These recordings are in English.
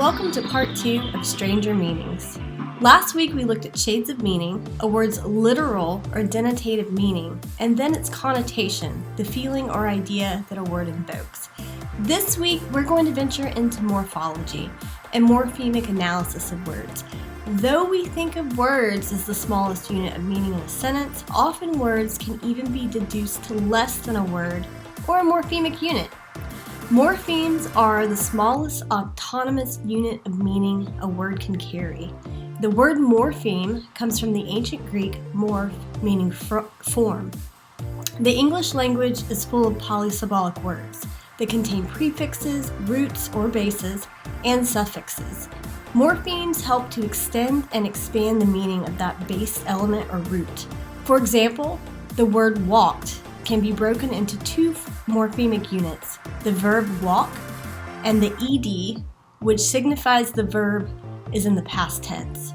Welcome to part 2 of Stranger Meanings. Last week we looked at shades of meaning, a word's literal or denotative meaning, and then its connotation, the feeling or idea that a word invokes. This week we're going to venture into morphology and morphemic analysis of words. Though we think of words as the smallest unit of meaning in a sentence, often words can even be deduced to less than a word or a morphemic unit. Morphemes are the smallest autonomous unit of meaning a word can carry. The word morpheme comes from the ancient Greek morph, meaning form. The English language is full of polysyllable words that contain prefixes, roots or bases, and suffixes. Morphemes help to extend and expand the meaning of that base element or root. For example, the word walked can be broken into two morphemic units, the verb walk and the ed, which signifies the verb is in the past tense.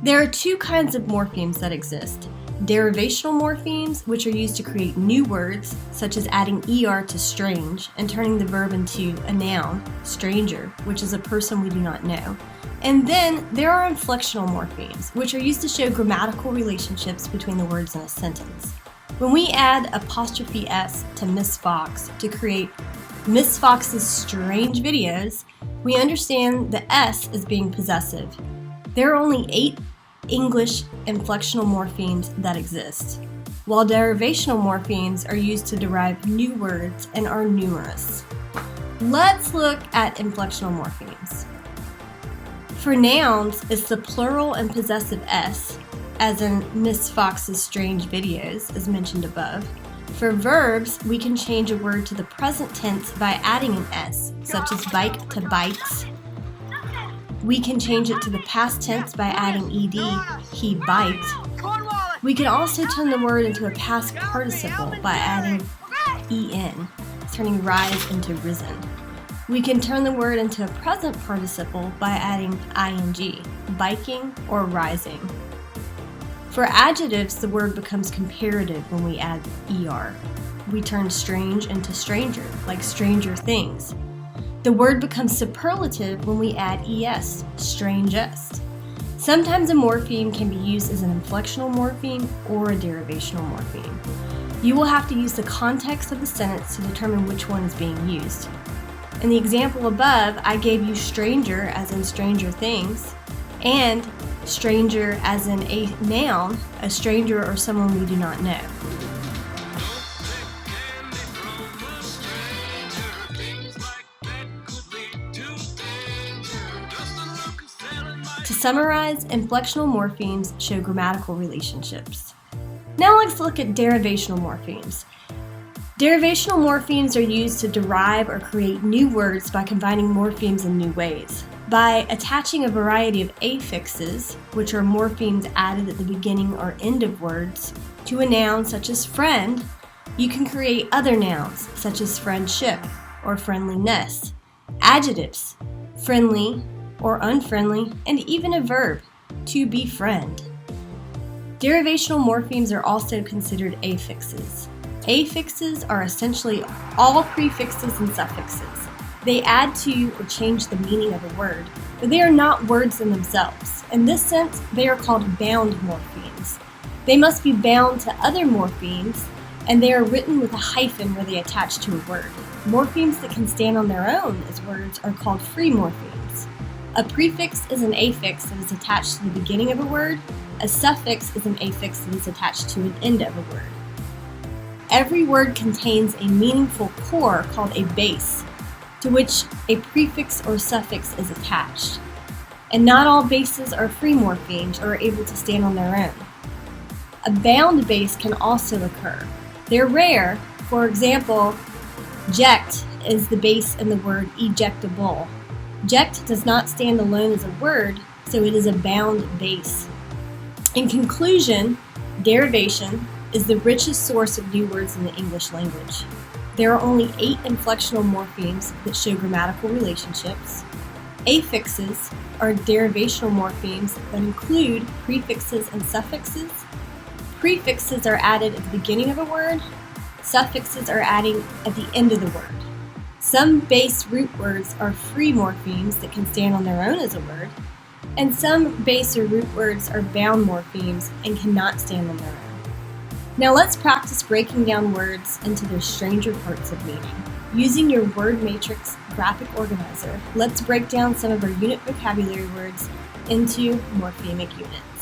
There are two kinds of morphemes that exist. Derivational morphemes, which are used to create new words, such as adding er to strange and turning the verb into a noun, stranger, which is a person we do not know. And then there are inflectional morphemes, which are used to show grammatical relationships between the words in a sentence. When we add apostrophe S to Miss Fox to create Miss Fox's strange videos, we understand the S as being possessive. There are only 8 English inflectional morphemes that exist, while derivational morphemes are used to derive new words and are numerous. Let's look at inflectional morphemes. For nouns, it's the plural and possessive S, as in Miss Fox's strange videos, as mentioned above. For verbs, we can change a word to the present tense by adding an S, such as bike to bites. We can change it to the past tense by adding ed, he bites. We can also turn the word into a past participle by adding en, turning rise into risen. We can turn the word into a present participle by adding ing, biking or rising. For adjectives, the word becomes comparative when we add er. We turn strange into stranger, like stranger things. The word becomes superlative when we add es, strangest. Sometimes a morpheme can be used as an inflectional morpheme or a derivational morpheme. You will have to use the context of the sentence to determine which one is being used. In the example above, I gave you stranger as in stranger things, and stranger as in a noun, a stranger or someone we do not know. To summarize, inflectional morphemes show grammatical relationships. Now let's look at derivational morphemes. Derivational morphemes are used to derive or create new words by combining morphemes in new ways. By attaching a variety of affixes, which are morphemes added at the beginning or end of words, to a noun such as friend, you can create other nouns such as friendship or friendliness, adjectives, friendly or unfriendly, and even a verb, to befriend. Derivational morphemes are also considered affixes. Affixes are essentially all prefixes and suffixes. They add to or change the meaning of a word, but they are not words in themselves. In this sense, they are called bound morphemes. They must be bound to other morphemes, and they are written with a hyphen where they attach to a word. Morphemes that can stand on their own as words are called free morphemes. A prefix is an affix that is attached to the beginning of a word. A suffix is an affix that is attached to an end of a word. Every word contains a meaningful core called a base, to which a prefix or suffix is attached. And not all bases are free morphemes or are able to stand on their own. A bound base can also occur. They're rare. For example, ject is the base in the word ejectable. Ject does not stand alone as a word, so it is a bound base. In conclusion, derivation is the richest source of new words in the English language. There are only 8 inflectional morphemes that show grammatical relationships. Affixes are derivational morphemes that include prefixes and suffixes. Prefixes are added at the beginning of a word. Suffixes are added at the end of the word. Some base root words are free morphemes that can stand on their own as a word, and some base or root words are bound morphemes and cannot stand on their own. Now let's practice breaking down words into their stranger parts of meaning. Using your word matrix graphic organizer, let's break down some of our unit vocabulary words into morphemic units.